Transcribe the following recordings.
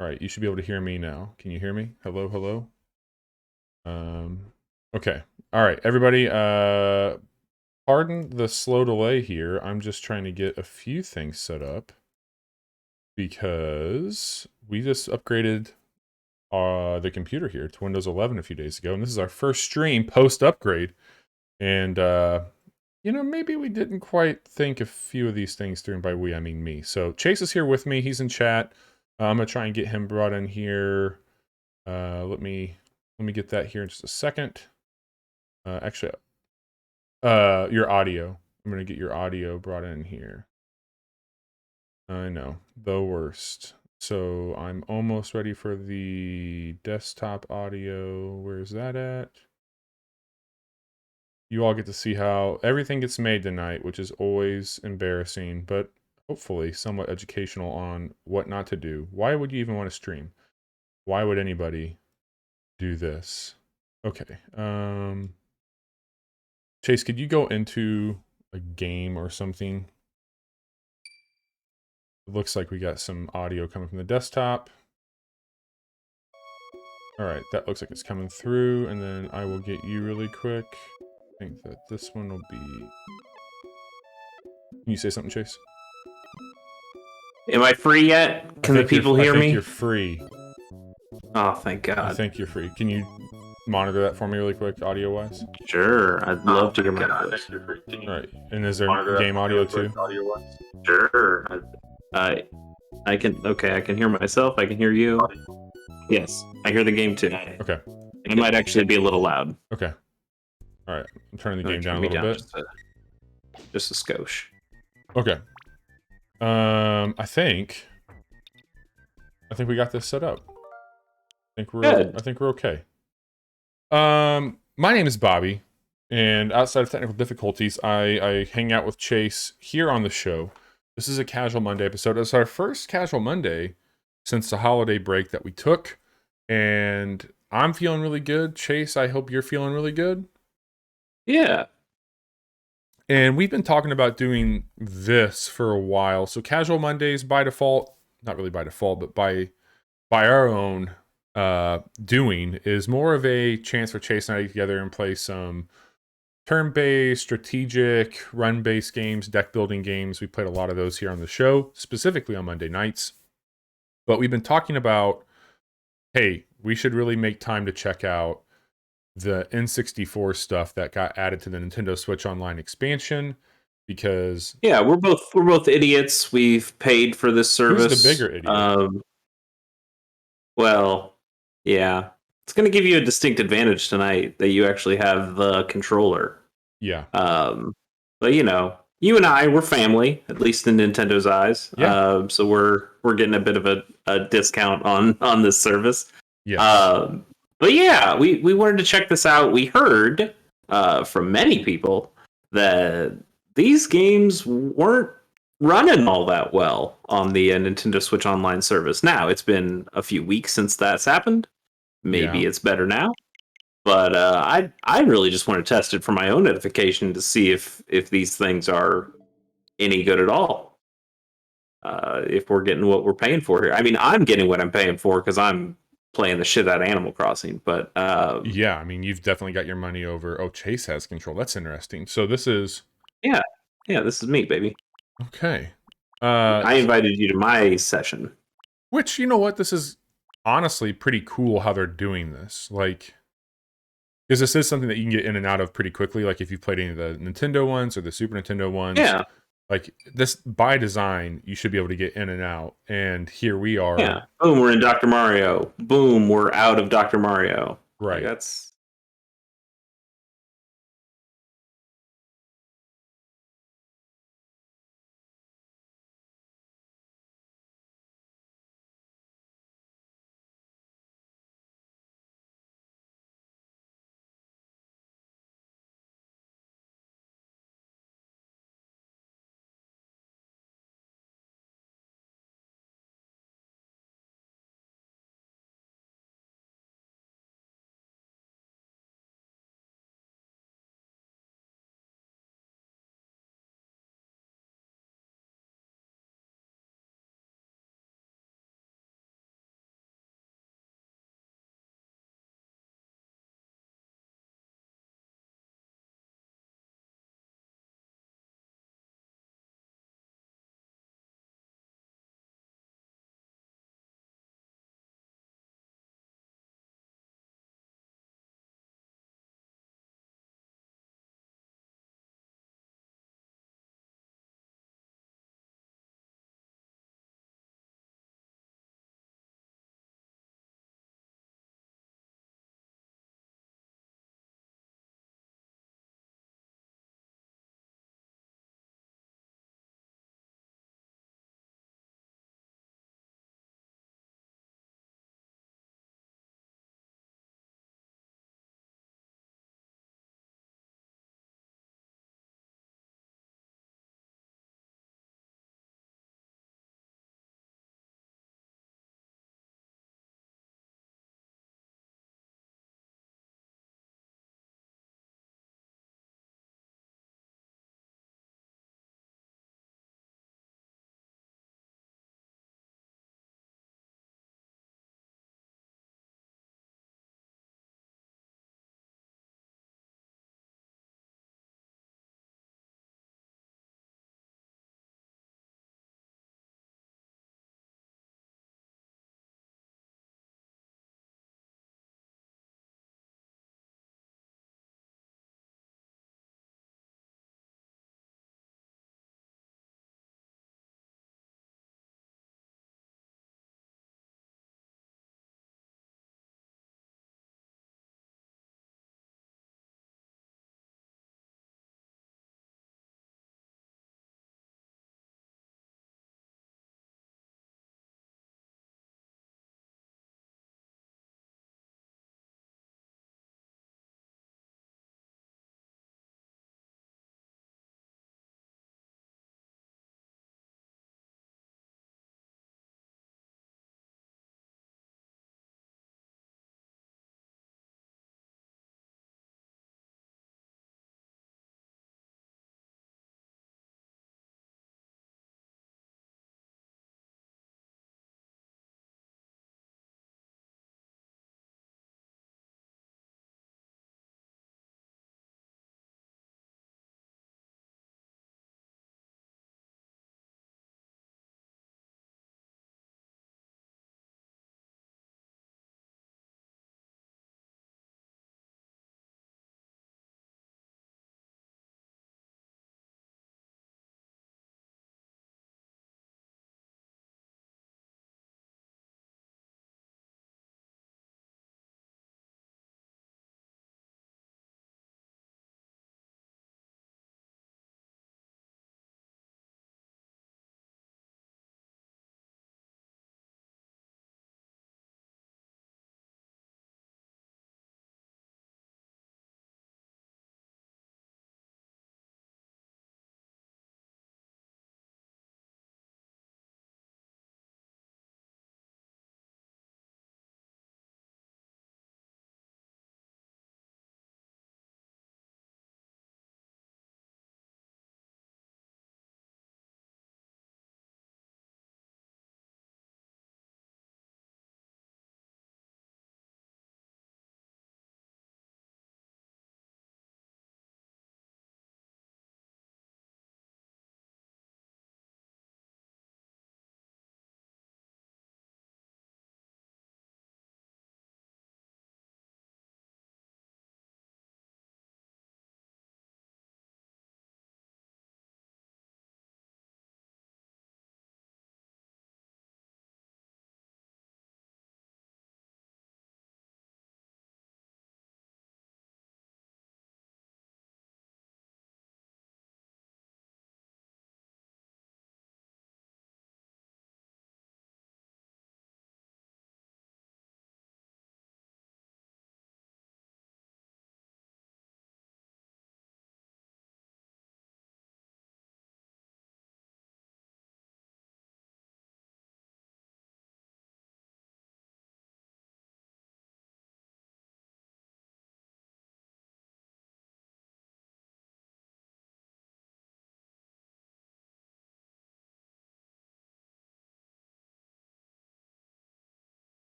All right, you should be able to hear me now. Can you hear me? Hello, hello. Okay. All right, everybody. Pardon the slow delay here. I'm just trying to get a few things set up because we just upgraded the computer here to Windows 11 a few days ago, and this is our first stream post upgrade. And maybe we didn't quite think a few of these things through, and by we I mean me. So Chase is here with me. He's in chat. I'm gonna try and get him brought in here. Let me get that here in just a second. Actually, your audio. I'm gonna get your audio brought in here. I know, the worst. So I'm almost ready for the desktop audio. Where's that at? You all get to see how everything gets made tonight, which is always embarrassing, but hopefully somewhat educational on what not to do. Why would you even want to stream? Why would anybody do this? Okay. Chase, could you go into a game or something? It looks like we got some audio coming from the desktop. All right, that looks like it's coming through, and then I will get you really quick. I think that this one will be... Can you say something, Chase? Am I free yet? Can the people hear me? I think you're free. Oh, thank God. I think you're free. Can you monitor that for me really quick, audio-wise? Sure, I'd love to hear my voice. All right, and is there game audio too? Sure. I can. Okay, I can hear myself. I can hear you. Yes, I hear the game too. Okay. It might actually be a little loud. Okay. All right, I'm turning the game down a little bit. Just a skosh. Okay. I think we got this set up. I think we're okay. My name is Bobby, and outside of technical difficulties, I hang out with Chase here on the show. This is a Casual Monday episode. It's our first Casual Monday since the holiday break that we took, and I'm feeling really good. Chase, I hope you're feeling really good. Yeah. And we've been talking about doing this for a while. So Casual Mondays by default, not really by default, but by our own doing, is more of a chance for Chase and I to get together and play some turn-based, strategic, run-based games, deck-building games. We played a lot of those here on the show, specifically on Monday nights. But we've been talking about, hey, we should really make time to check out the N64 stuff that got added to the Nintendo Switch Online expansion, because we're both idiots. We've paid for this service. Who's the bigger idiot? Well, yeah, it's going to give you a distinct advantage tonight that you actually have the controller. Yeah. But you and I, we're family, at least in Nintendo's eyes. Yeah. So we're getting a bit of a discount on this service. Yes. But yeah, we wanted to check this out. We heard from many people that these games weren't running all that well on the Nintendo Switch Online service. Now, it's been a few weeks since that's happened. Maybe it's better now. But I really just want to test it for my own edification to see if these things are any good at all. If we're getting what we're paying for here. I mean, I'm getting what I'm paying for because I'm playing the shit out of Animal Crossing. But yeah, I mean, you've definitely got your money over. Oh, Chase has control. That's interesting. So this is... Yeah, this is me, baby. Okay. I invited you to my session. Which, you know what? This is honestly pretty cool how they're doing this. Like, because this is something that you can get in and out of pretty quickly. Like, if you've played any of the Nintendo ones or the Super Nintendo ones. Yeah. Like, this, by design, you should be able to get in and out. And here we are. Yeah. Boom, we're in Dr. Mario. Boom, we're out of Dr. Mario. Right. Like, that's...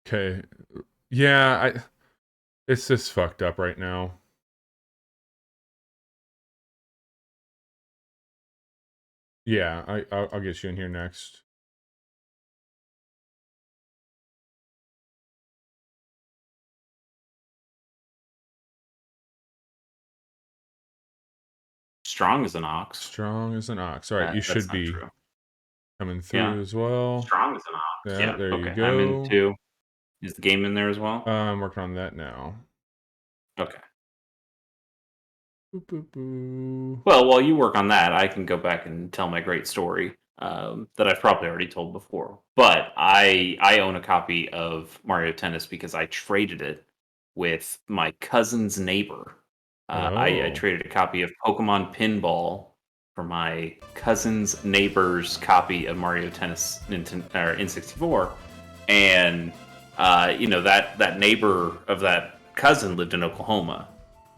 Okay. Yeah, it's just fucked up right now. Yeah, I'll get you in here next. Strong as an ox. Strong as an ox. All right, you That's should not be true. coming Yeah. through as well. Strong as an ox. Yeah, Yeah. there you Okay. I'm in go. too. Is the game in there as well? I'm working on that now. Okay. Boop, boop, boop. Well, while you work on that, I can go back and tell my great story that I've probably already told before. But I own a copy of Mario Tennis because I traded it with my cousin's neighbor. I Oh. traded a copy of Pokemon Pinball for my cousin's neighbor's copy of Mario Tennis N64, and that neighbor of that cousin lived in Oklahoma.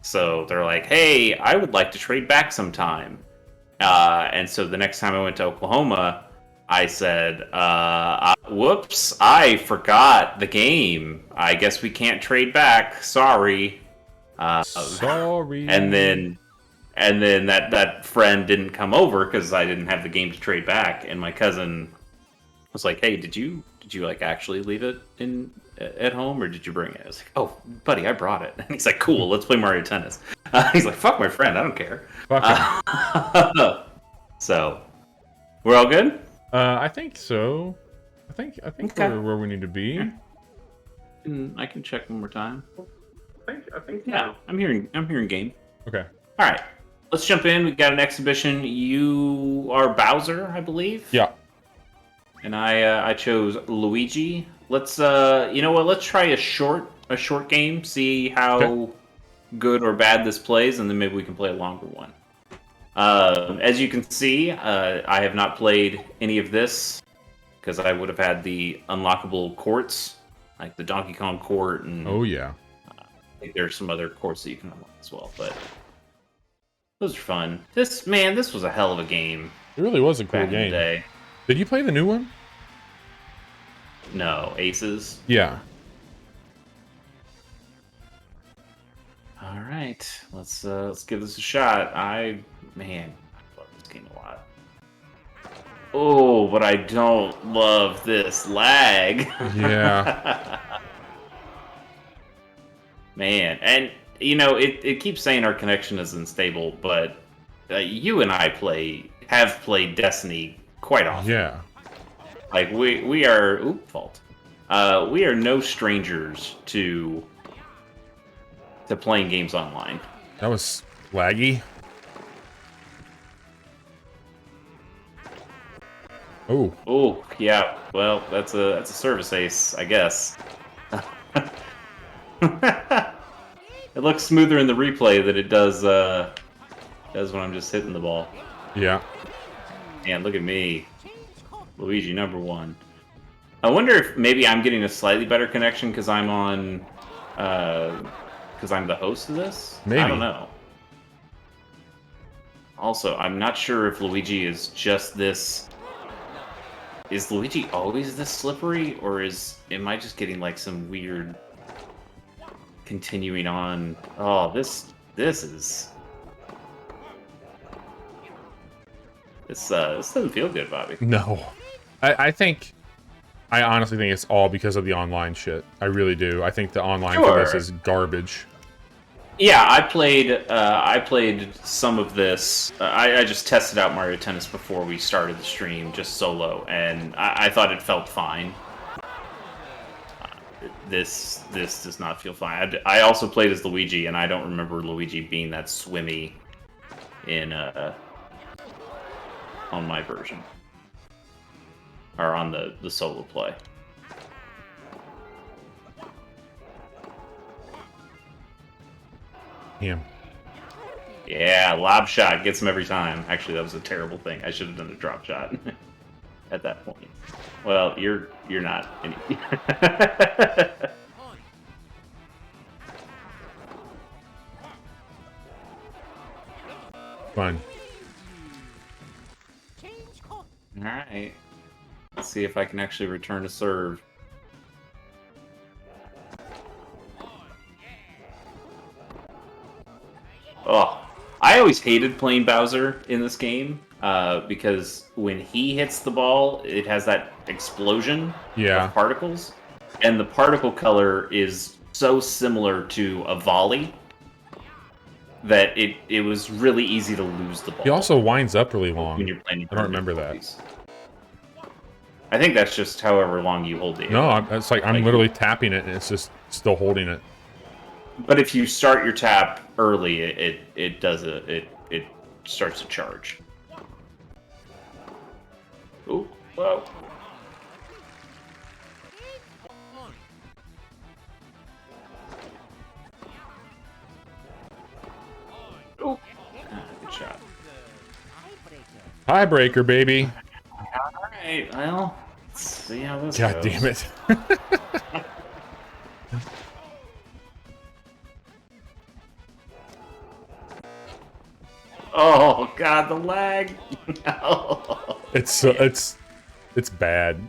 So they're like, hey, I would like to trade back sometime. And so the next time I went to Oklahoma, I said, whoops, I forgot the game. I guess we can't trade back. Sorry. Sorry. And then that friend didn't come over because I didn't have the game to trade back. And my cousin was like, hey, did you like actually leave it in at home or did you bring it? I was like, oh, buddy, I brought it. And he's like, cool, let's play Mario Tennis. He's like, fuck my friend, I don't care. Fuck him. So we're all good. I think so. I think Okay. we're where we need to be. Yeah. I can check one more time. I think Yeah, I'm hearing game. Okay. All right, let's jump in. We got an exhibition. You are Bowser, I believe. Yeah. And I chose Luigi. Let's you know what? Let's try a short game. See how Okay. good or bad this plays, and then maybe we can play a longer one. As you can see, I have not played any of this because I would have had the unlockable courts, like the Donkey Kong court, and Oh yeah. I think there's some other courts that you can unlock as well. But those are fun. This was a hell of a game It really was a cool back in the game. day. Did you play the new one? No, Aces. Yeah. All right, let's give this a shot. I love this game a lot. Oh, but I don't love this lag. Yeah. Man, and it keeps saying our connection is unstable, but you and I have played Destiny quite often. Yeah. Like we are fault. We are no strangers to playing games online. That was laggy. Oh. Oh, yeah. Well, that's a service ace, I guess. It looks smoother in the replay than it does when I'm just hitting the ball. Yeah. Man, look at me. Luigi #1. I wonder if maybe I'm getting a slightly better connection because I'm on because I'm the host of this? Maybe. I don't know. Also, I'm not sure if Luigi is just this. Is Luigi always this slippery, or am I just getting like some weird continuing on? Oh, this doesn't feel good, Bobby. No. I honestly think it's all because of the online shit. I really do. I think the online for this is garbage. Yeah, I played some of this. I just tested out Mario Tennis before we started the stream, just solo, and I thought it felt fine. This does not feel fine. I also played as Luigi, and I don't remember Luigi being that swimmy in on my version or on the solo play. Damn. Yeah, lob shot gets him every time. Actually, that was a terrible thing. I should have done a drop shot at that point. Well, you're not any. Fun. All right. Let's see if I can actually return a serve. Oh, I always hated playing Bowser in this game because when he hits the ball, it has that explosion Yeah. of particles, and the particle color is so similar to a volley that it was really easy to lose the He ball also winds up really when long. you're playing I don't different remember that. difficulties. I think that's just however long you hold the No, arrow. it's like I'm Like, literally tapping it and it's just still holding it. but if you start your tap early, it does it starts to charge. Ooh, whoa. Ooh. Good shot. Tiebreaker, baby. Alright, well, let's see how this God goes. damn it. Oh god, the lag! No. It's bad.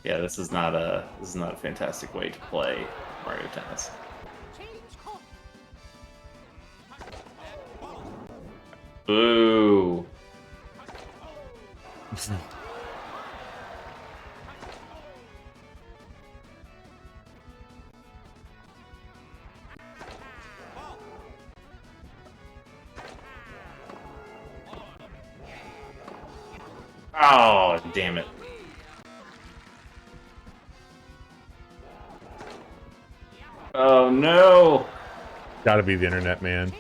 Yeah, this is not a fantastic way to play Mario Tennis. Boo. Oh, damn it. Oh no. Gotta be the internet, man.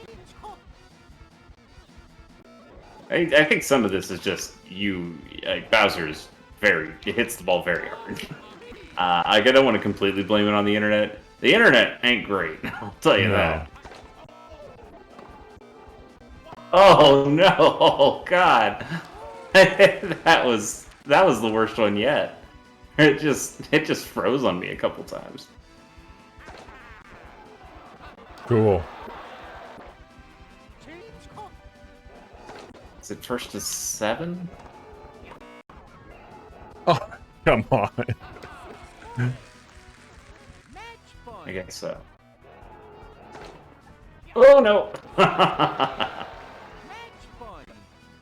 I think some of this is just you. Bowser's it hits the ball very hard. I don't want to completely blame it on the internet. The internet ain't great. I'll tell you No. that. Oh no, God, that was the worst one yet. It just froze on me a couple times. Cool. Is it first to 7? Oh, come on. I guess so. Oh no!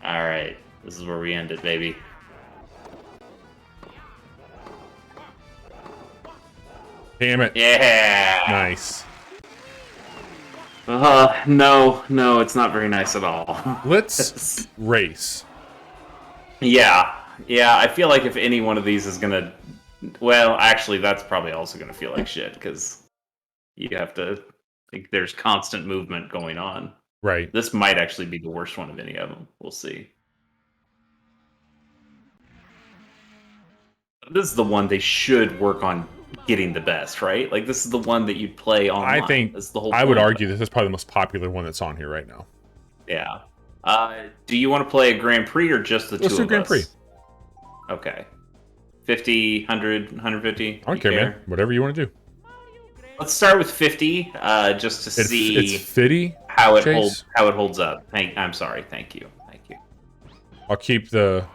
Alright, this is where we end it, baby. Damn it. Yeah! Nice. No, it's not very nice at all. Let's race. Yeah, I feel like if any one of these is gonna... Well, actually, that's probably also gonna feel like shit, because you have to... Like, there's constant movement going on. Right. This might actually be the worst one of any of them. We'll see. This is the one they should work on getting the best, right? Like, this is the one that you'd play online. I think That's the whole I would point. argue this is probably the most popular one that's on here right now. Yeah. Do you want to play a Grand Prix or just the Let's two do of Grand us? Prix. Okay. 50, 100, 150? I don't care, man. Whatever you want to do. Let's start with 50, just to see It's 50. how it Chase? holds up. I'm sorry. Thank you. I'll keep the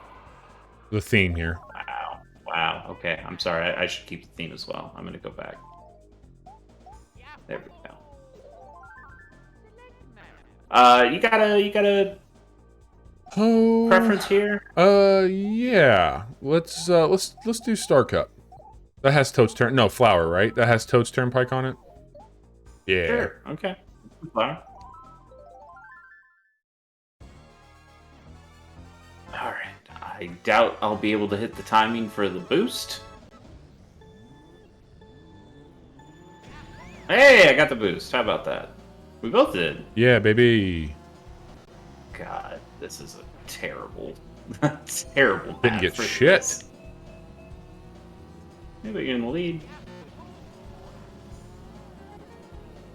theme here. Wow. Okay. I'm sorry. I should keep the theme as well. I'm gonna go back. There we go. You got a preference here? Yeah. Let's do Star Cup. That has Toad's turn. No, Flower, right? That has Toad's Turnpike on it. Yeah. Sure. Okay. Flower. All right. I doubt I'll be able to hit the timing for the boost. Hey, I got the boost. How about that? We both did. Yeah, baby. God, this is a terrible, terrible. Didn't get shit. This. Maybe you're in the lead.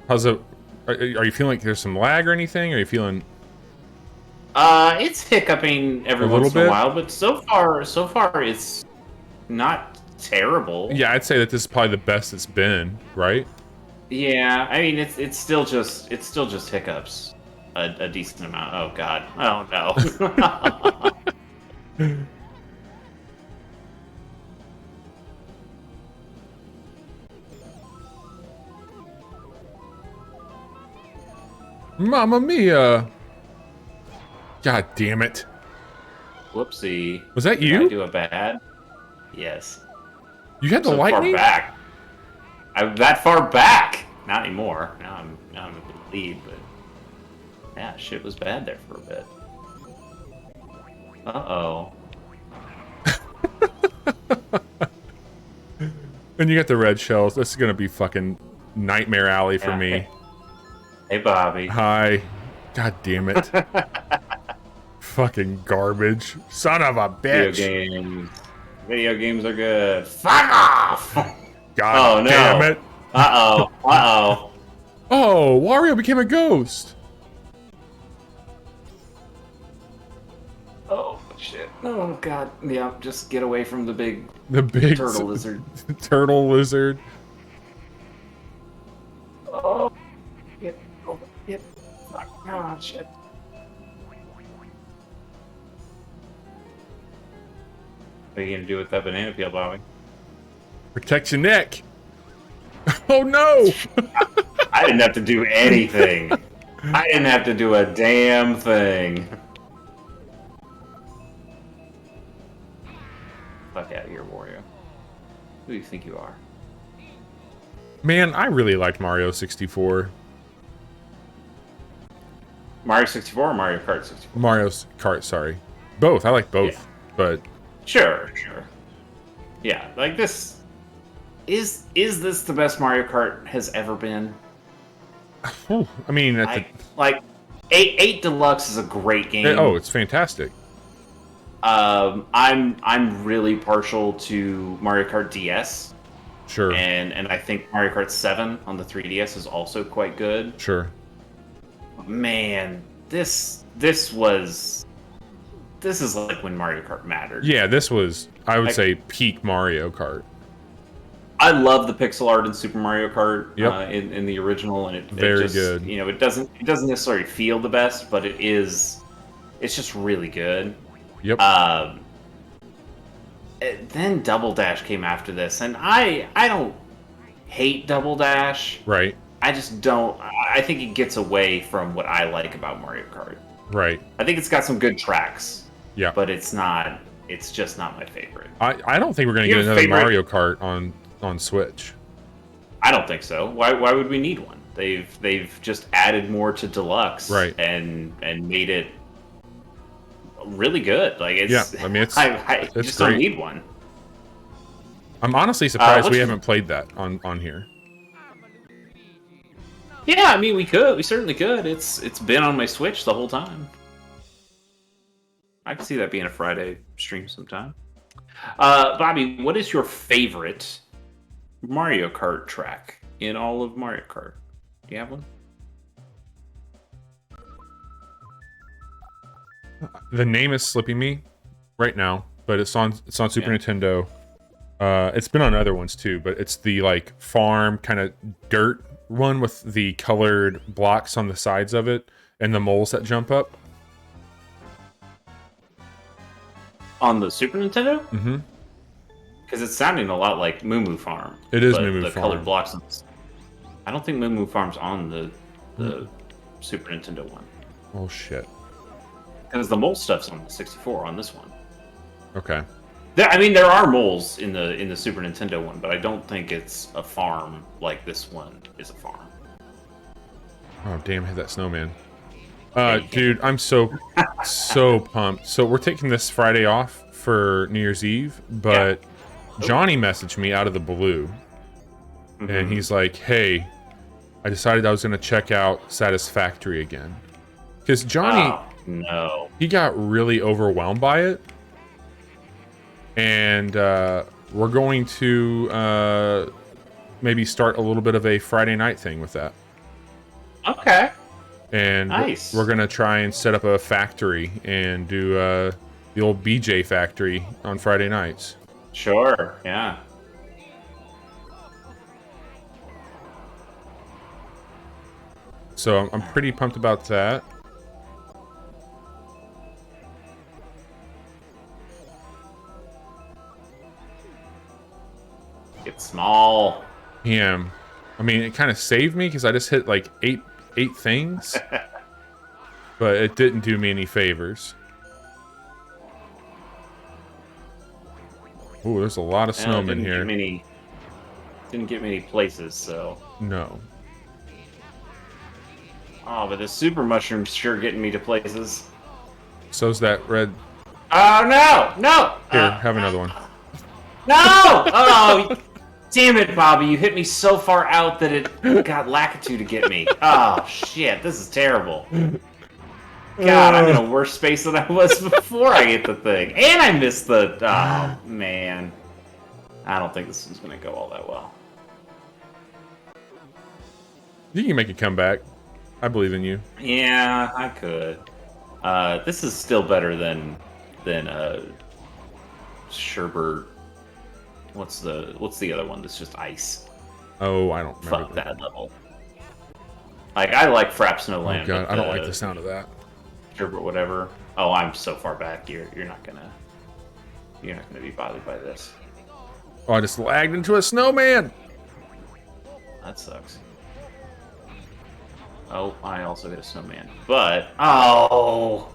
How's it? Are you feeling like there's some lag or anything? Are you feeling? It's hiccuping every once in a while, but so far it's not terrible. Yeah, I'd say that this is probably the best it's been, right? Yeah, I mean it's still just hiccups, a decent amount. Oh God, oh no. Mamma mia! God damn it! Whoopsie. Was that Did I you? do a bad? Yes. You had I'm the so far lightning? back. I'm that far back. Not anymore. Now I'm in the lead, but yeah, shit was bad there for a bit. Uh-oh. And you got the red shells. This is gonna be fucking Nightmare Alley for Yeah. me. Hey, Bobby. Hi. God damn it. Fucking garbage. Son of a Video bitch. games. Video games are good. Fuck off! God Oh damn no. it. Uh-oh. Uh-oh. Oh, Wario became a ghost. Oh shit. Oh god. Yeah, just get away from the big The big turtle lizard. turtle lizard. Oh, get over. Get. Oh shit. What are you gonna do with that banana peel, Bobby? Protect your neck. Oh no. I didn't have to do anything. I didn't have to do a damn thing. Fuck out of here, Wario. Who do you think you are? Man, I really liked Mario 64. Mario 64 or Mario Kart 64? Mario Kart, sorry. Both. I like both. Yeah. But Sure. Yeah, like this. Is this the best Mario Kart has ever been? I mean, Like 8 Deluxe is a great game. oh, it's fantastic. I'm really partial to Mario Kart DS. Sure. And I think Mario Kart 7 on the 3DS is also quite good. Sure. Man, this is like when Mario Kart mattered. Yeah, this was, I would say, peak Mario Kart. I love the pixel art in Super Mario Kart. Yep. In the original, and it Very just, good. You know, it doesn't necessarily feel the best, but it's just really good. Yep. Then Double Dash came after this, and I don't hate Double Dash. Right. I just don't. I think it gets away from what I like about Mario Kart. Right. I think it's got some good tracks. Yeah. But it's not. It's just not my favorite. I don't think we're gonna You get have a another favorite? Mario Kart on Switch. I don't think so. Why would we need one? They've just added more to Deluxe, Right. and made it really good. Like it's. Yeah, I mean, it's I it's just great. don't need one. I'm honestly surprised we what's- haven't played that on here. Yeah, I mean we could. We certainly could. It's been on my Switch the whole time. I can see that being a Friday stream sometime. Bobby, what is your favorite Mario Kart track in all of Mario Kart? Do you have one? The name is slipping me right now, but it's on Super Yeah. Nintendo. It's been on other ones too, but it's the like farm kind of dirt one with the colored blocks on the sides of it and the moles that jump up. On the Super Nintendo? Mm-hmm. Because it's sounding a lot like Moo Moo Farm. It is but Moo Moo the Farm. colored blocks. I don't think Moo Moo Farm's on the Super Nintendo one. Oh shit. Because the mole stuff's on the 64 on this one. Okay. I mean, there are moles in the Super Nintendo one, but I don't think it's a farm like this one is a farm. Oh damn! I hit that snowman. Dude, I'm so pumped. So we're taking this Friday off for New Year's Eve, but Johnny messaged me out of the blue, and he's like, "Hey, I decided I was gonna check out Satisfactory again," because Johnny, no, he got really overwhelmed by it, and we're going to maybe start a little bit of a Friday night thing with that. Okay. And nice. we're gonna try and set up a factory and do the old BJ factory on Friday nights. Sure. Yeah. So I'm pretty pumped about that. It's small. Yeah. I mean, it kind of saved me because I just hit like 8 things, but it didn't do me any favors. Ooh, there's a lot of snowmen here. Didn't get many places, so. No. Oh, but the super mushroom's sure getting me to places. So's that red. Oh no! No! Here, have another one. No! Oh, damn it, Bobby! You hit me so far out that it got Lakitu to get me. Oh shit! This is terrible. God, I'm in a worse space than I was before I hit the thing, and I missed the. Oh man, I don't think this is gonna go all that well. You can make a comeback. I believe in you. Yeah, I could. This is still better than Sherbert. What's the other one that's just ice? Oh, I don't remember. Fuck that level. Like I like Frap Snowland. Oh god, I don't like the sound of that. Sherbert, whatever. Oh, I'm so far back. You're not gonna be bothered by this. Oh, I just lagged into a snowman. That sucks. Oh, I also hit a snowman. But oh,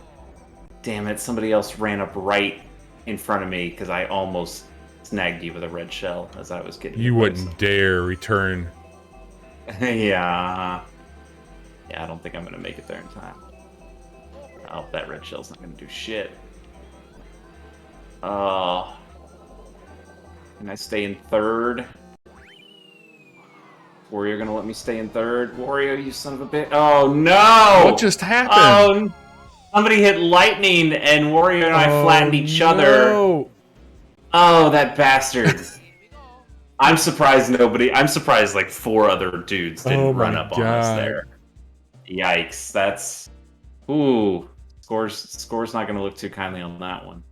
damn it! Somebody else ran up right in front of me because I almost snagged you with a red shell as I was getting. You wouldn't dare return. Yeah. Yeah, I don't think I'm gonna make it there in time. Oh, that red shell's not gonna do shit. Can I stay in third? Wario gonna let me stay in third? Wario, you son of a bitch! Oh no! What just happened? Oh, somebody hit lightning, and Wario and I flattened each other. Oh, that bastard! I'm surprised like 4 other dudes didn't run up on us there. Yikes! That's score's not gonna look too kindly on that one.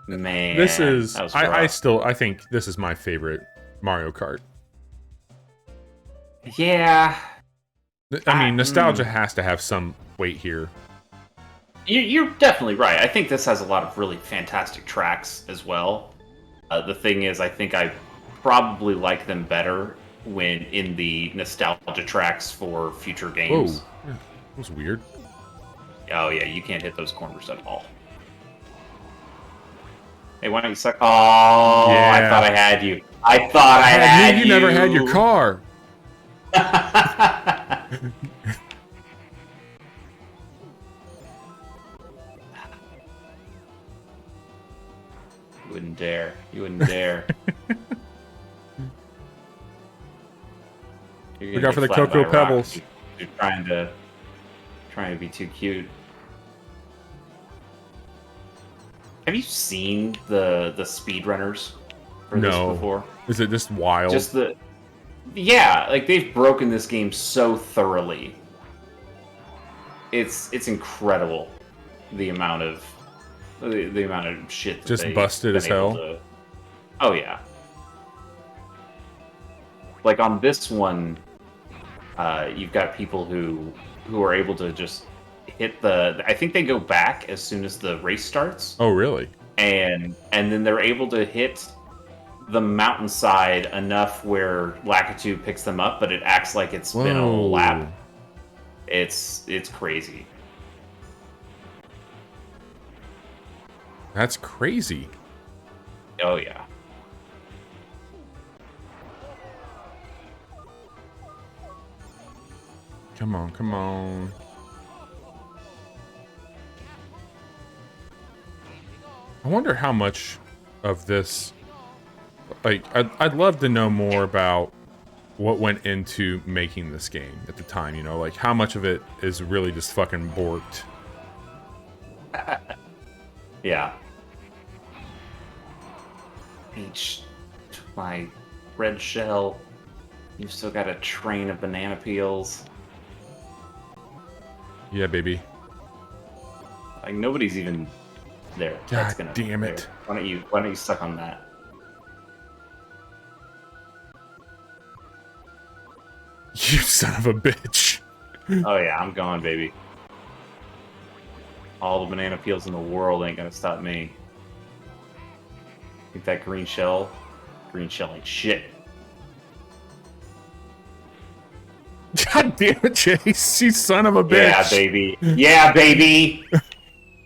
Man, This is. that was I think this is my favorite Mario Kart. Yeah. I mean, nostalgia has to have some weight here. You're definitely right. I think this has a lot of really fantastic tracks as well. The thing is, I think I probably like them better when in the nostalgia tracks for future games. Whoa, that was weird. Oh yeah, you can't hit those corners at all. Hey, why don't you suck? Oh, Yeah. I thought I had you. I thought I had you. You never had your car. You wouldn't dare. You wouldn't dare. Look out for the Cocoa Pebbles. You're trying to be too cute. Have you seen the speedrunners for this before? Is it just wild? Yeah, like they've broken this game so thoroughly. It's incredible the amount of shit that just busted as hell. Oh yeah. Like on this one, you've got people who are able to just hit I think they go back as soon as the race starts. Oh really? And then they're able to hit the mountainside enough where Lakitu picks them up, but it acts like it's been a lap. It's crazy. That's crazy. Oh yeah. Come on, come on. I wonder how much of this, like, I'd love to know more about what went into making this game at the time, you know, like how much of it is really just fucking borked. Yeah. My red shell. You've still got a train of banana peels. Yeah, baby. Like nobody's even there. God damn it. Why don't you suck on that? You son of a bitch. Oh yeah, I'm gone, baby. All the banana peels in the world ain't gonna stop me. Think that green shell ain't shit. God damn it, Chase! You son of a bitch! Yeah, baby. Yeah, baby.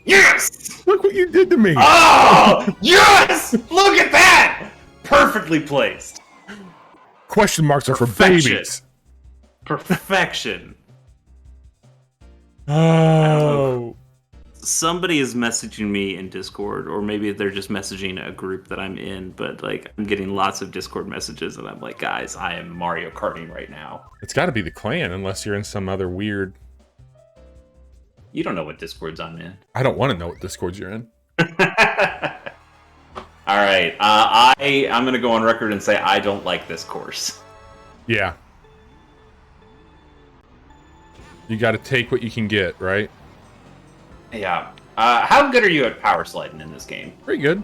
Yes! Look what you did to me! Oh, yes! Look at that! Perfectly placed. Question marks are for Perfection. babies. Perfection. Oh. Somebody is messaging me in Discord, or maybe they're just messaging a group that I'm in, but like I'm getting lots of Discord messages, and I'm like, guys, I am Mario Karting right now. It's got to be the clan, unless you're in some other weird... You don't know what Discords I'm in. I don't want to know what Discords you're in. All right, I'm gonna go on record and say I don't like this course. Yeah. You got to take what you can get, right? Yeah. How good are you at power sliding in this game? Pretty good.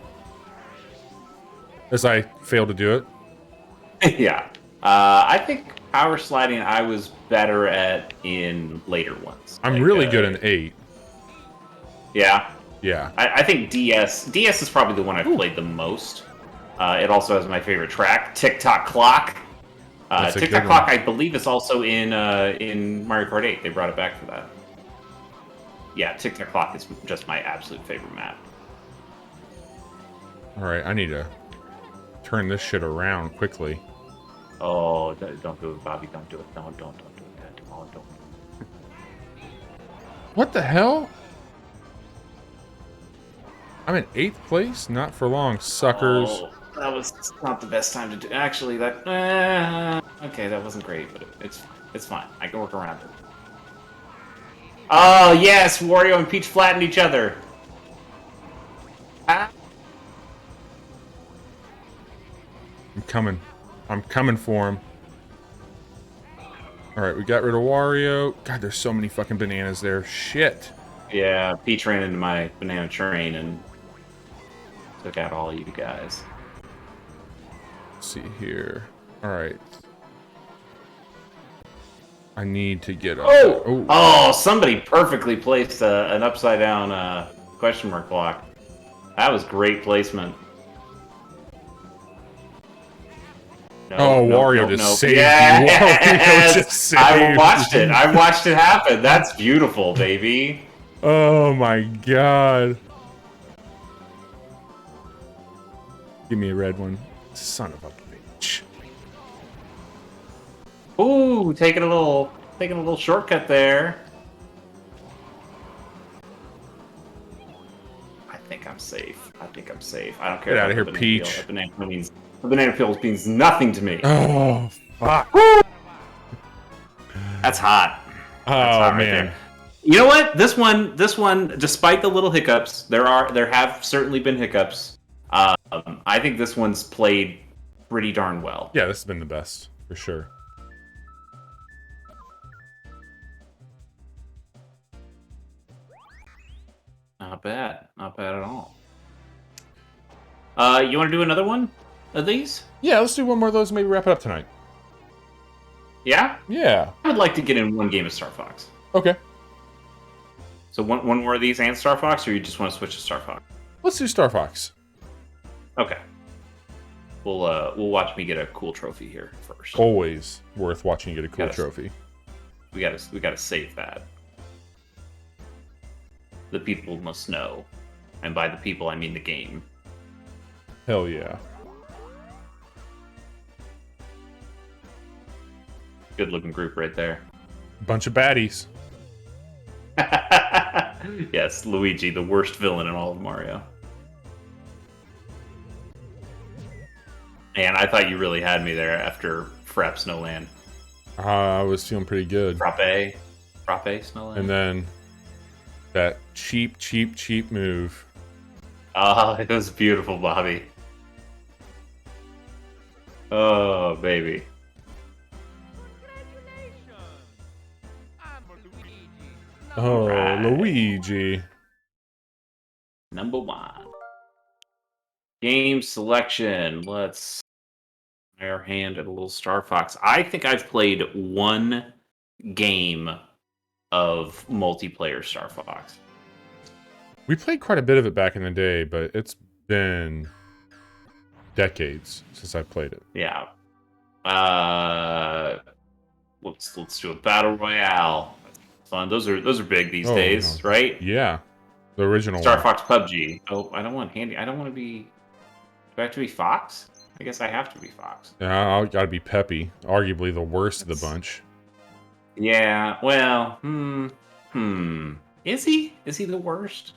As I failed to do it. Yeah. I think power sliding I was better at in later ones. I'm really good in 8. Yeah. Yeah. I think DS is probably the one I've played the most. It also has my favorite track, Tick-Tock Clock. Tick-Tock Clock, I believe, is also in Mario Kart 8. They brought it back for that. Yeah, Tick-Tock Clock is just my absolute favorite map. Alright, I need to turn this shit around quickly. Oh, don't do it, Bobby. Don't do it. Don't do it. Oh, don't. What the hell? I'm in 8th place? Not for long, suckers. Oh, that was not the best time to do. Actually, that. Okay, that wasn't great, but it's fine. I can work around it. Oh yes, Wario and Peach flattened each other. Ah. I'm coming. I'm coming for him. Alright, we got rid of Wario. God, there's so many fucking bananas there. Shit. Yeah, Peach ran into my banana train and took out all you guys. Let's see here. Alright. I need to get up. Oh, somebody perfectly placed an upside down question mark block. That was great placement. No, Wario just saved you. Yes! Wario just saved I watched it. I watched it happen. That's beautiful, baby. Oh my god. Give me a red one. Son of a bitch. Ooh, taking a little shortcut there. I think I'm safe. I don't care. Get out of here, the banana Peach. peel. The banana peel means nothing to me. Oh fuck. That's hot. Oh Hot right man. there. You know what? This one, despite the little hiccups, there have certainly been hiccups. I think this one's played pretty darn well. Yeah, this has been the best for sure. Not bad at all. You want to do another one of these? Yeah, let's do one more of those and maybe wrap it up tonight. Yeah, Yeah. I would like to get in one game of Star Fox. Okay. So one more of these and Star Fox, or you just want to switch to Star Fox? Let's do Star Fox. Okay. We'll watch me get a cool trophy here first. Always worth watching you get a cool Gotta- trophy. We gotta save that. The people must know, and by the people I mean the game. Hell yeah. Good looking group right there. Bunch of baddies. Yes, Luigi, the worst villain in all of Mario. And I thought you really had me there after Frappe Snowland. I was feeling pretty good. Frappe Snowland. And then that cheap move. Oh, it was beautiful, Bobby. Oh, baby. Oh, Right. Luigi. Number 1. Game selection. Let's try our hand at a little Star Fox. I think I've played one game of multiplayer Star Fox. We played quite a bit of it back in the day, but it's been decades since I played it. Yeah. let's do a battle royale. Fun. Those are big these Oh, days, no. right? Yeah, the original Star one. Fox PUBG. Oh, I don't want Handy. I don't want to be. Do I have to be Fox? I guess I have to be Fox. Yeah, I gotta be Peppy. Arguably the worst of the That's- bunch. Yeah. Well. Is he? Is he the worst?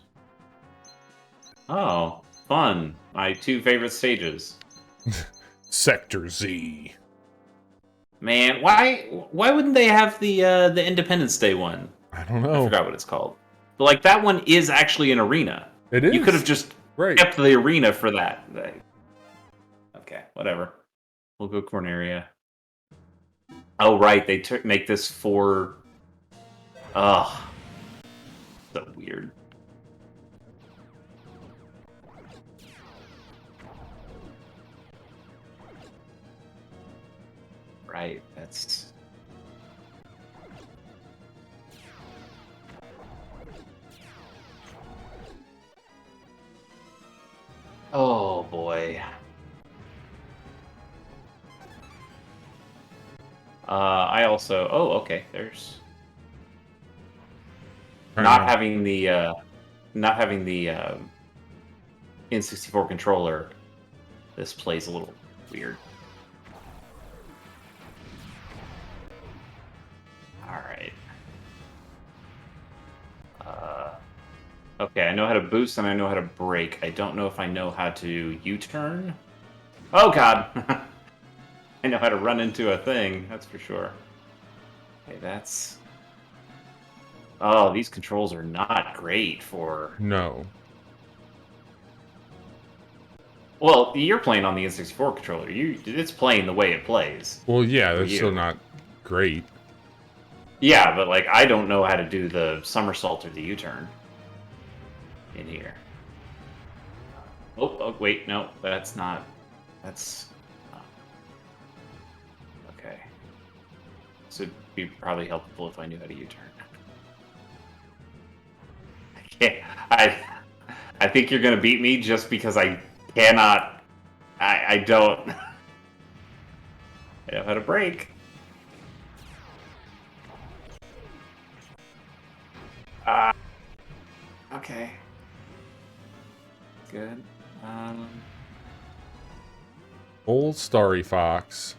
Oh, fun. My two favorite stages. Sector Z. Man, why wouldn't they have the Independence Day one? I don't I know. forgot what it's called. But like that one is actually an arena. It is. You could have just Right. kept the arena for that. Okay, whatever. We'll go Corneria. Oh right, they make this for. Ugh, so weird. Right, that's. Oh boy. I also. Oh, okay. There's not having the N64 controller. This plays a little weird. All right. Okay, I know how to boost and I know how to brake. I don't know if I know how to U-turn. Oh god! I know how to run into a thing, that's for sure. Okay, that's... Oh, these controls are not great for... No. Well, you're playing on the N64 controller. It's playing the way it plays. Well, yeah, that's you. still not great. Yeah, but like, I don't know how to do the somersault or the U-turn in here. Oh, wait, no, that's not... That's... Okay. This would be probably helpful if I knew how to U-turn. I think you're gonna beat me just because I cannot... I don't... I know how to brake. Okay. Good. Old Starry Fox.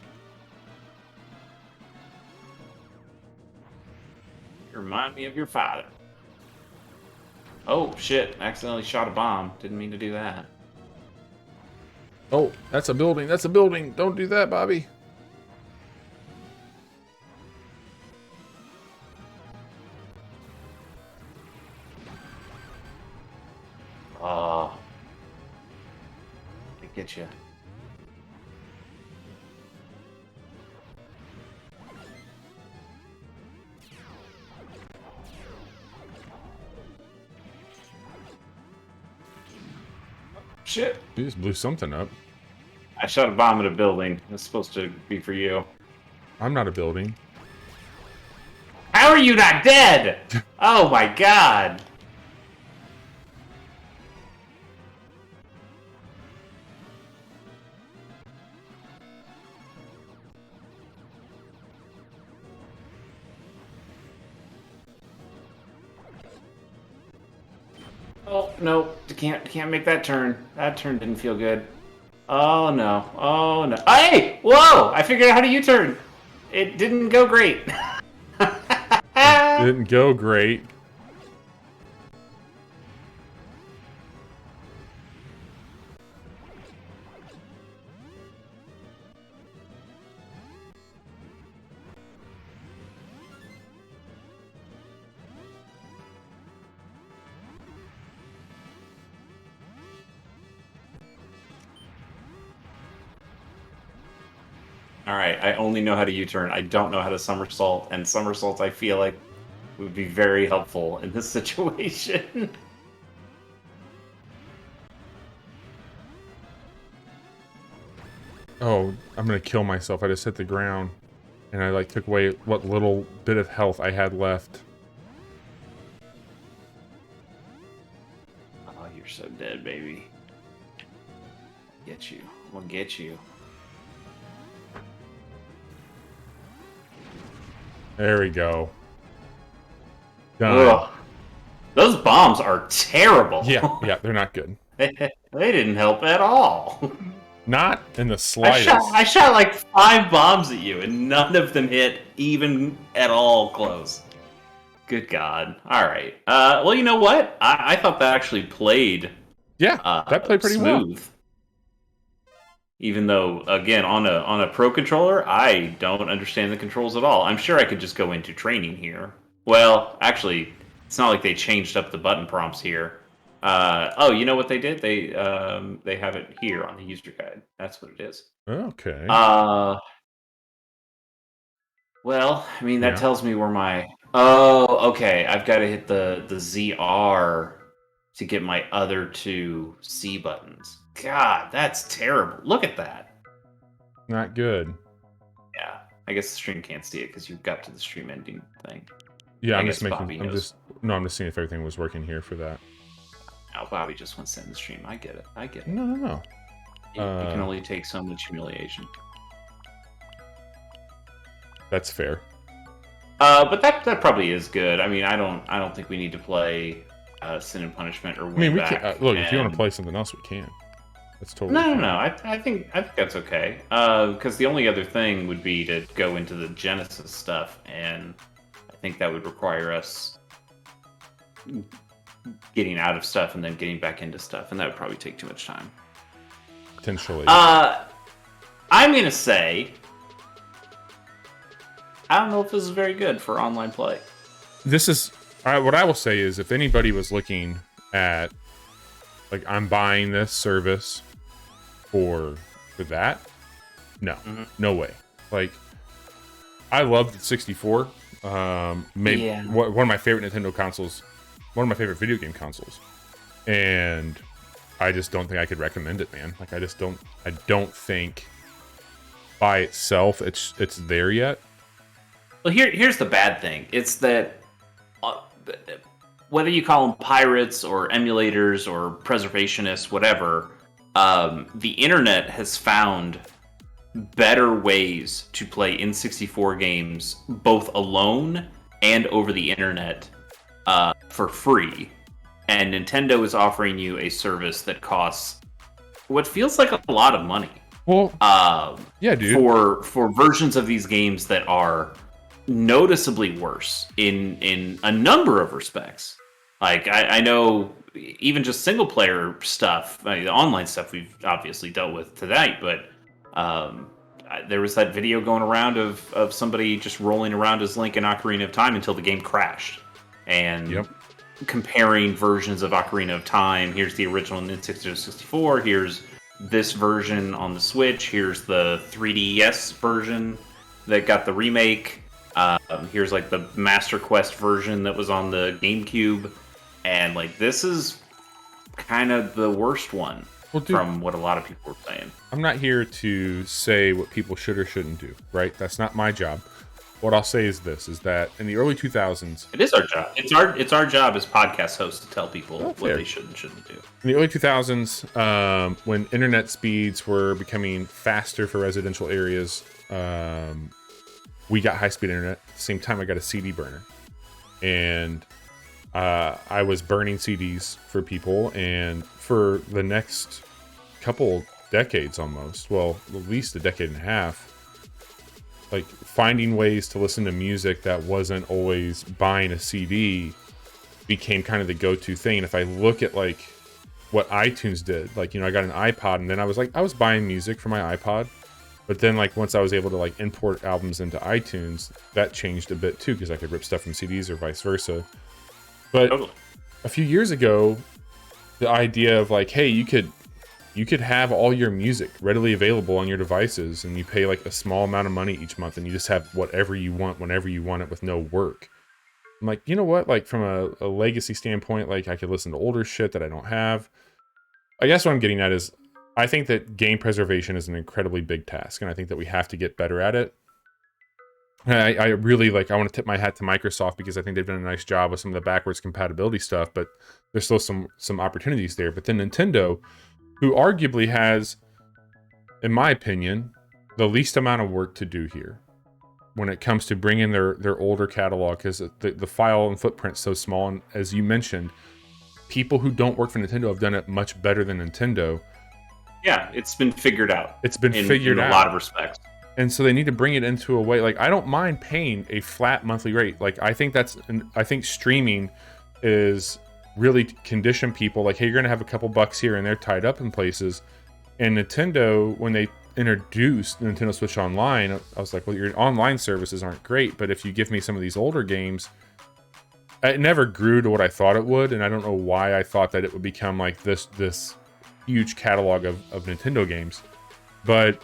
You remind me of your father. Oh, shit. Accidentally shot a bomb. Didn't mean to do that. Oh, that's a building. That's a building. Don't do that, Bobby. Oh. I get you. Shit. You just blew something up. I shot a bomb at a building. It's supposed to be for you. I'm not a building. How are you not dead? Oh my god. Oh no, can't make that turn. That turn didn't feel good. Oh no. Oh no. Hey! Whoa! I figured out how to U-turn. It didn't go great. Didn't go great. Alright, I only know how to U-turn. I don't know how to somersault, and somersaults I feel like would be very helpful in this situation. Oh, I'm gonna kill myself. I just hit the ground. And I like took away what little bit of health I had left. Oh, you're so dead, baby. Get you. I'm gonna get you. There we go. Done. Ugh. Those bombs are terrible. Yeah, they're not good. They didn't help at all. Not in the slightest. I shot like 5 bombs at you, and none of them hit even at all close. Good God. All right. Well, you know what? I thought that actually played. Yeah, that played pretty smooth. well. Even though, again, on a pro controller, I don't understand the controls at all. I'm sure I could just go into training here. Well, actually, it's not like they changed up the button prompts here. Oh, you know what they did? They have it here on the user guide. That's what it is. Okay. Well, I mean, that Yeah. tells me where my... Oh, okay. I've got to hit the ZR to get my other 2 C buttons. God, that's terrible. Look at that. Not good. Yeah. I guess the stream can't see it because you got to the stream ending thing. Yeah, I I'm guess just Bobby making. knows. I'm just seeing if everything was working here for that. Now, Bobby just wants to end the stream. I get it. I get it. No. You can only take so much humiliation. That's fair. But that probably is good. I mean, I don't think we need to play Sin and Punishment or Win I mean, we Back. can look if you want to play something else, we can. That's totally No. fine. I think that's okay. Because the only other thing would be to go into the Genesis stuff, and I think that would require us getting out of stuff and then getting back into stuff, and that would probably take too much time. Potentially. I'm gonna say I don't know if this is very good for online play. This is what I will say is if anybody was looking at like I'm buying this service for that, no, no way. Like I loved the 64. Maybe one of my favorite Nintendo consoles, one of my favorite video game consoles, and I just don't think I could recommend it, man. Like I don't think by itself it's there yet. Well, here's the bad thing. It's that whether you call them pirates or emulators or preservationists, whatever, the internet has found better ways to play N64 games both alone and over the internet for free. And Nintendo is offering you a service that costs what feels like a lot of money. Well, yeah, dude. For versions of these games that are noticeably worse in a number of respects. Like I know even just single player stuff, I mean, the online stuff we've obviously dealt with tonight, but there was that video going around of somebody just rolling around as Link in Ocarina of Time until the game crashed, and comparing versions of Ocarina of Time. Here's the original N64. Here's this version on the Switch. Here's the 3DS version that got the remake. Here's like the Master Quest version that was on the GameCube, and like this is kind of the worst one from what a lot of people were saying. I'm not here to say what people should or shouldn't do, right? That's not my job. What I'll say is this: is that in the early 2000s, it is our job. It's our job as podcast hosts to tell people what they should and shouldn't do. In the early 2000s, when internet speeds were becoming faster for residential areas, we got high-speed internet. At the same time, I got a CD burner, and I was burning CDs for people. And for the next couple decades, almost, well, at least a decade and a half, like finding ways to listen to music that wasn't always buying a CD became kind of the go-to thing. And if I look at like what iTunes did, like, you know, I got an iPod, and then I was buying music for my iPod. But then, like, once I was able to, like, import albums into iTunes, that changed a bit, too, because I could rip stuff from CDs or vice versa. But a few years ago, the idea of, like, hey, you could have all your music readily available on your devices, and you pay, like, a small amount of money each month, and you just have whatever you want whenever you want it with no work. I'm like, you know what? Like, from a legacy standpoint, like, I could listen to older shit that I don't have. I guess what I'm getting at is, I think that game preservation is an incredibly big task, and I think that we have to get better at it. And I really I want to tip my hat to Microsoft because I think they've done a nice job with some of the backwards compatibility stuff, but there's still some opportunities there. But then Nintendo, who arguably has, in my opinion, the least amount of work to do here. when it comes to bringing their older catalog, because the file and footprint's so small. And as you mentioned, people who don't work for Nintendo have done it much better than Nintendo. Yeah, it's been figured out. It's been figured out in a lot of respects. And so they need to bring it into a way, like, I don't mind paying a flat monthly rate. Like, I think streaming is really condition people, like, hey, you're gonna have a couple bucks here and they're tied up in places. And Nintendo, when they introduced Nintendo Switch Online, I was like, well, your online services aren't great, but if you give me some of these older games, it never grew to what I thought it would, and I don't know why I thought that it would become like this huge catalog of Nintendo games. But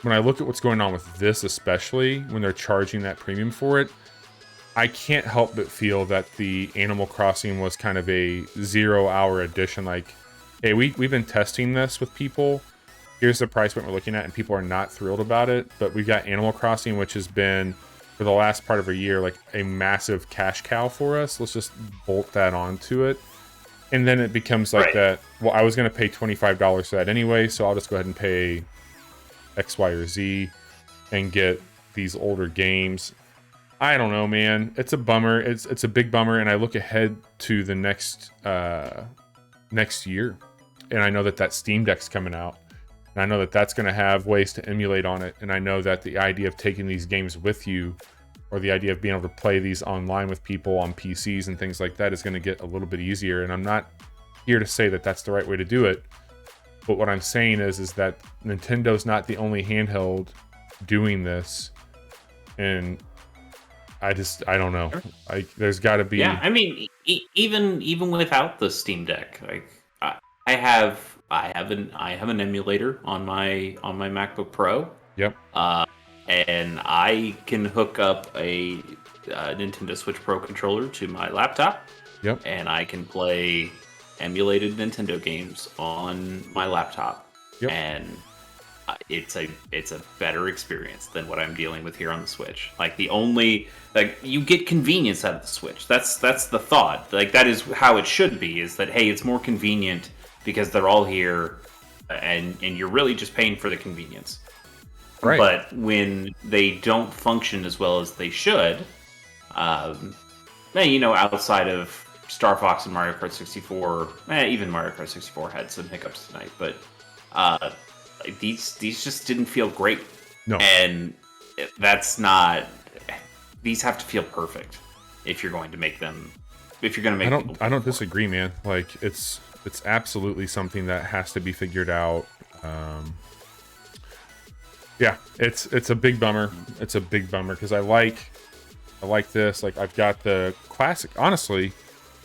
when I look at what's going on with this, especially when they're charging that premium for it, I can't help but feel that the Animal Crossing was kind of a 0-hour edition. Like, hey, we've been testing this with people. Here's the price point we're looking at, and people are not thrilled about it. But we've got Animal Crossing, which has been, for the last part of a year, like a massive cash cow for us. Let's just bolt that onto it. And then it becomes like that, well, I was going to pay $25 for that anyway, so I'll just go ahead and pay X, Y, or Z and get these older games. I don't know, man. It's a bummer. It's a big bummer, and I look ahead to the next year, and I know that Steam Deck's coming out, and I know that that's going to have ways to emulate on it, and I know that the idea of taking these games with you, or the idea of being able to play these online with people on PCs and things like that, is going to get a little bit easier. And I'm not here to say that that's the right way to do it, but what I'm saying is that Nintendo's not the only handheld doing this, and I don't know. There's got to be. Yeah, I mean, even without the Steam Deck, like I have an emulator on my MacBook Pro. Yep. And I can hook up a Nintendo Switch Pro controller to my laptop. Yep. And I can play emulated Nintendo games on my laptop. Yep. And it's a better experience than what I'm dealing with here on the Switch. Like you get convenience out of the Switch. That's the thought. Like, that is how it should be, is that, hey, it's more convenient because they're all here, and you're really just paying for the convenience. Right. But when they don't function as well as they should, outside of Star Fox and Mario Kart 64, even Mario Kart 64 had some hiccups tonight, but these just didn't feel great. No. And that's not. These have to feel perfect if you're going to make them. If you're going to make. I don't disagree, man. Like, it's absolutely something that has to be figured out. Yeah, it's a big bummer. It's a big bummer because I like this. Like, I've got the classic. Honestly,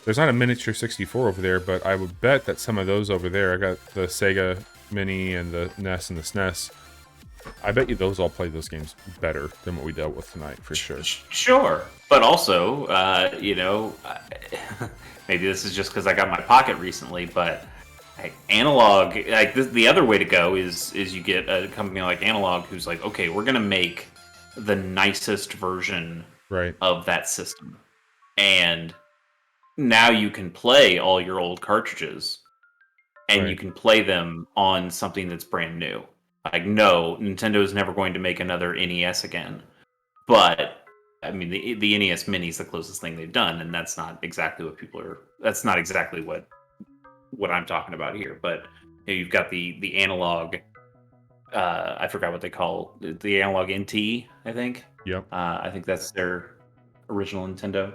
there's not a miniature 64 over there, but I would bet that some of those over there. I got the Sega Mini and the NES and the SNES. I bet you those all play those games better than what we dealt with tonight, for sure. Sure, but also, maybe this is just because I got my Pocket recently, but Analog, like the other way to go is you get a company like Analog who's like, okay, we're gonna make the nicest version of that system, and now you can play all your old cartridges, and you can play them on something that's brand new. Like, no, Nintendo is never going to make another NES again, but I mean, the NES Mini is the closest thing they've done, and that's not exactly what people are. That's not exactly what I'm talking about here. But you've got the analog. I forgot what they call the analog NT. I think. Yep. I think that's their original Nintendo.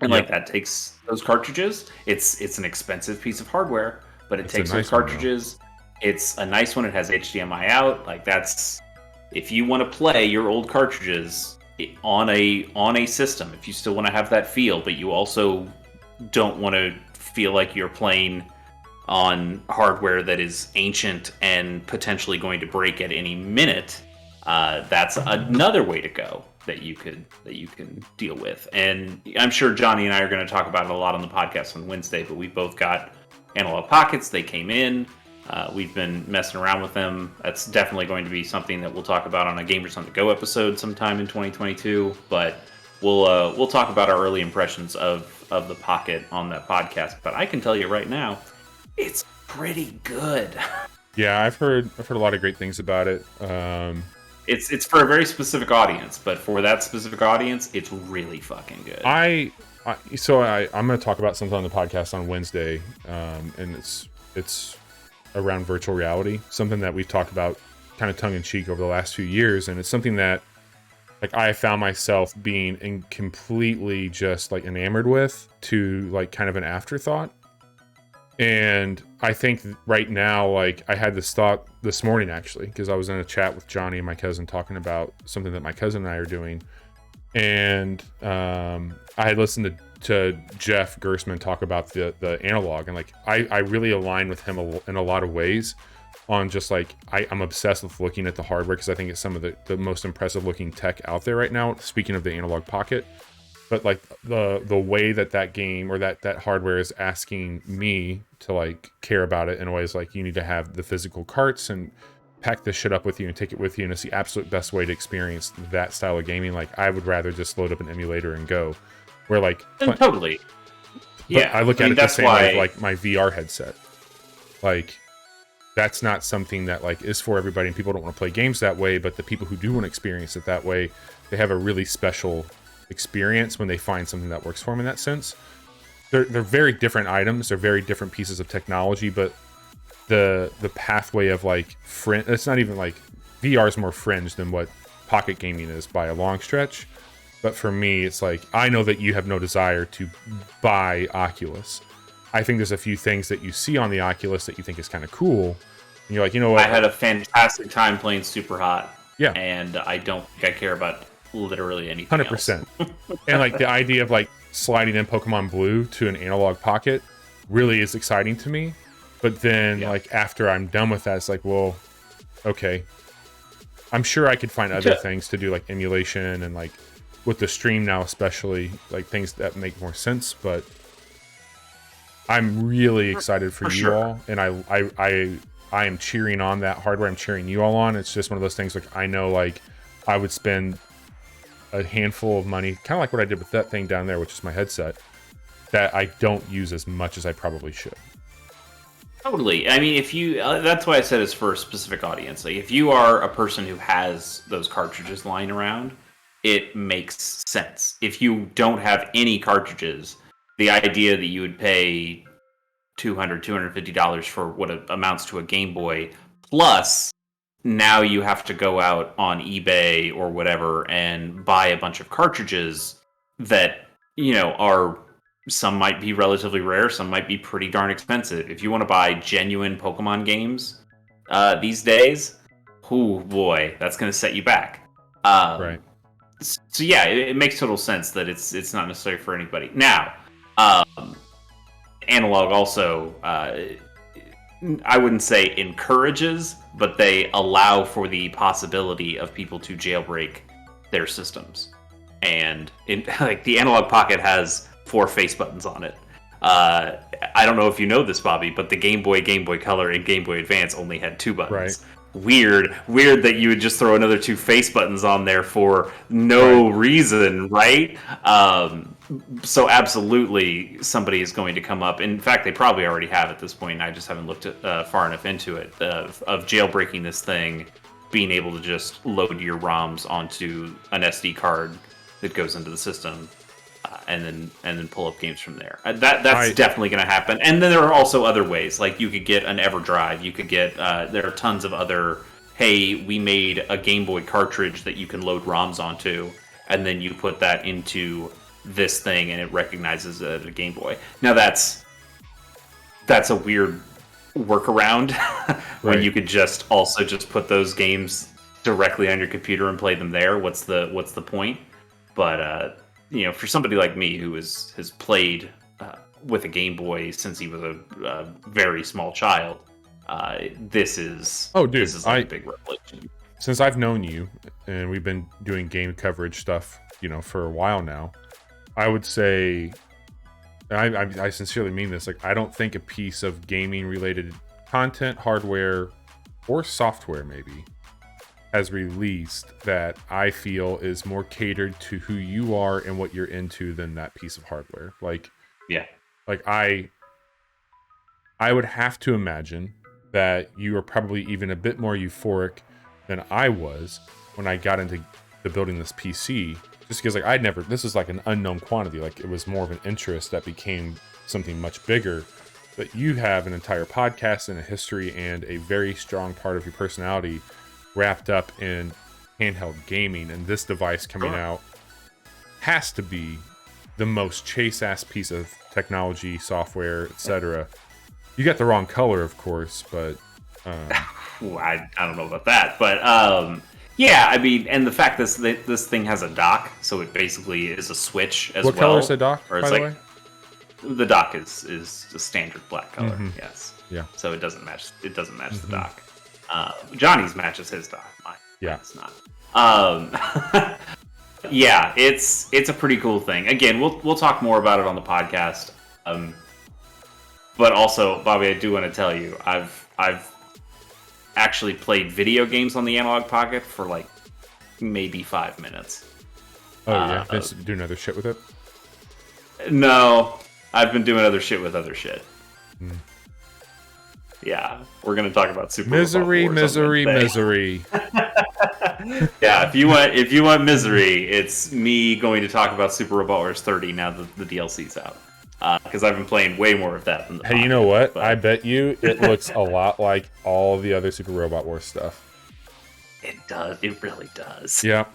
And like that takes those cartridges. It's an expensive piece of hardware, but it takes those cartridges. It's a nice one. It has HDMI out. Like, that's, if you want to play your old cartridges on a system, if you still want to have that feel, but you also don't want to feel like you're playing on hardware that is ancient and potentially going to break at any minute, that's another way to go that you can deal with. And I'm sure Johnny and I are going to talk about it a lot on the podcast on Wednesday, but we both got Analog Pockets. They came in. We've been messing around with them. That's definitely going to be something that we'll talk about on a Gamers on the Go episode sometime in 2022. But we'll talk about our early impressions of the Pocket on that podcast. But I can tell you right now, it's pretty good. Yeah, I've heard a lot of great things about it. It's for a very specific audience, but for that specific audience, it's really fucking good. I'm going to talk about something on the podcast on Wednesday, and it's around virtual reality, something that we've talked about kind of tongue in cheek over the last few years, and it's something that like I found myself being completely just like enamored with to like kind of an afterthought. And I think right now, like I had this thought this morning actually, because I was in a chat with Johnny and my cousin talking about something that my cousin and I are doing. And I had listened to Jeff Gersman talk about the analog, and like I really align with him in a lot of ways on just like I'm obsessed with looking at the hardware because I think it's some of the most impressive looking tech out there right now, speaking of the analog pocket. But like the way that game or that hardware is asking me to like care about it in a way is like you need to have the physical carts and pack this shit up with you and take it with you, and it's the absolute best way to experience that style of gaming. Like I would rather just load up an emulator and go, where like totally. Yeah, I look at it the that's same why... way with like my VR headset. Like that's not something that like is for everybody, and people don't want to play games that way, but the people who do want to experience it that way, they have a really special experience when they find something that works for them in that sense. They're very different items, they're very different pieces of technology, but the pathway of like it's not even like VR is more fringe than what pocket gaming is by a long stretch. But for me, it's like I know that you have no desire to buy Oculus. I think there's a few things that you see on the Oculus that you think is kind of cool, and you're like, you know what? I had a fantastic time playing Super Hot. Yeah, and I don't think I care about literally anything 100%. And like the idea of like sliding in Pokemon Blue to an analog pocket really is exciting to me. But then like after I'm done with that, it's like, well, okay. I'm sure I could find other things to do, like emulation and like with the stream now, especially like things that make more sense. But I'm really excited for you all, and I am cheering on that hardware. I'm cheering you all on. It's just one of those things like I know like I would spend a handful of money, kind of like what I did with that thing down there, which is my headset, that I don't use as much as I probably should. Totally. I mean, if you, that's why I said it's for a specific audience. Like, if you are a person who has those cartridges lying around, it makes sense. If you don't have any cartridges, the idea that you would pay $200, $250 for what amounts to a Game Boy, plus now you have to go out on eBay or whatever and buy a bunch of cartridges that, you know, are, some might be relatively rare, some might be pretty darn expensive. If you want to buy genuine Pokemon games these days, oh boy, that's going to set you back. Right. So yeah, it makes total sense that it's not necessary for anybody. Now, analog also, I wouldn't say encourages, but they allow for the possibility of people to jailbreak their systems. And like the Analog Pocket has 4 face buttons on it. I don't know if you know this, Bobby, but the Game Boy, Game Boy Color, and Game Boy Advance only had 2 buttons. Right. Weird that you would just throw another 2 face buttons on there for no reason, right? So absolutely somebody is going to come up. In fact, they probably already have at this point. I just haven't looked at, far enough into it of jailbreaking this thing, being able to just load your ROMs onto an SD card that goes into the system, and then pull up games from there. That's definitely going to happen. And then there are also other ways. Like you could get an EverDrive. You could get there are tons of other. Hey, we made a Game Boy cartridge that you can load ROMs onto, and then you put that into this thing, and it recognizes it as a Game Boy. Now that's a weird workaround when you could just also just put those games directly on your computer and play them there. What's the point? But you know, for somebody like me who has played with a Game Boy since he was a very small child, this is like a big revelation. Since I've known you and we've been doing game coverage stuff, you know, for a while now, I would say, I sincerely mean this, like I don't think a piece of gaming related content, hardware, or software maybe has released that I feel is more catered to who you are and what you're into than that piece of hardware. Like, yeah, like I would have to imagine that you are probably even a bit more euphoric than I was when I got into building this PC, just because like this is like an unknown quantity. Like it was more of an interest that became something much bigger. But you have an entire podcast and a history and a very strong part of your personality wrapped up in handheld gaming, and this device coming out has to be the most chase-ass piece of technology, software, etc. You got the wrong color, of course, but Ooh, I don't know about that, but yeah, I mean, and the fact this thing has a dock, so it basically is a Switch as well. What color is the dock, or it's by like, the way? The dock is a standard black color. Yes. Yeah. So it doesn't match. It doesn't match the dock. Johnny's matches his dock. Mine it's not. Yeah, it's a pretty cool thing. Again, we'll talk more about it on the podcast. But also, Bobby, I do want to tell you, I've actually played video games on the Analog Pocket for like maybe 5 minutes. Oh yeah, just doing other shit with it. No, I've been doing other shit with other shit. Yeah, we're gonna talk about Super misery. Yeah, if you want misery, it's me going to talk about Super Robot Wars 30 now that the DLC's out. Because I've been playing way more of that than the Hey, you know what? I bet you it looks a lot like all the other Super Robot Wars stuff. It does. It really does. Yeah,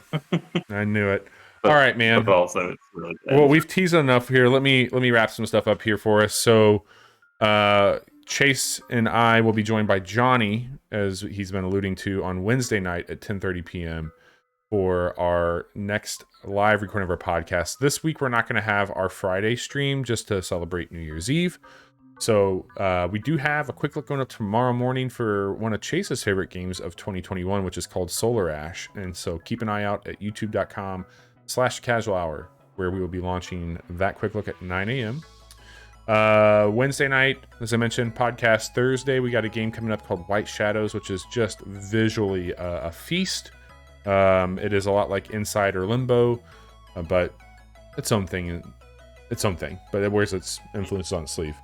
I knew it. All right, man. But also, it's really good. Well, we've teased enough here. Let me wrap some stuff up here for us. So, Chase and I will be joined by Johnny, as he's been alluding to, on Wednesday night at 10:30 p.m. for our next live recording of our podcast. This week, we're not going to have our Friday stream just to celebrate New Year's Eve. So we do have a quick look going up tomorrow morning for one of Chase's favorite games of 2021, which is called Solar Ash. And so keep an eye out at youtube.com/casual hour, where we will be launching that quick look at 9 a.m. Wednesday night, as I mentioned, podcast. Thursday, we got a game coming up called White Shadows, which is just visually a feast. It is a lot like Inside or Limbo, but its own thing. But it wears its influences on its sleeve.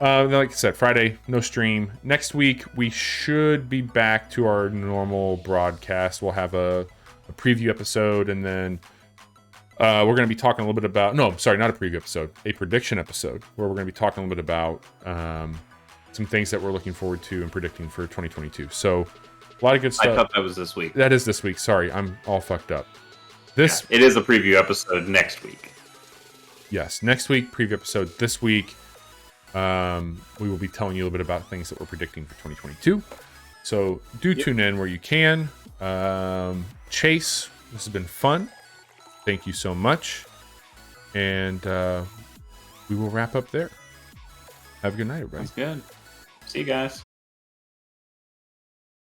Like I said, Friday, no stream. Next week, we should be back to our normal broadcast. We'll have a preview episode, and then we're going to be talking a little bit about... No, sorry, not a preview episode. A prediction episode, where we're going to be talking a little bit about some things that we're looking forward to and predicting for 2022. So, a lot of good stuff. I thought that was this week. That is this week. Sorry, I'm all fucked up. It is a preview episode next week. Yes, next week, preview episode. This week, we will be telling you a little bit about things that we're predicting for 2022. So tune in where you can. Chase, this has been fun. Thank you so much. And we will wrap up there. Have a good night, everybody. Sounds good. See you guys.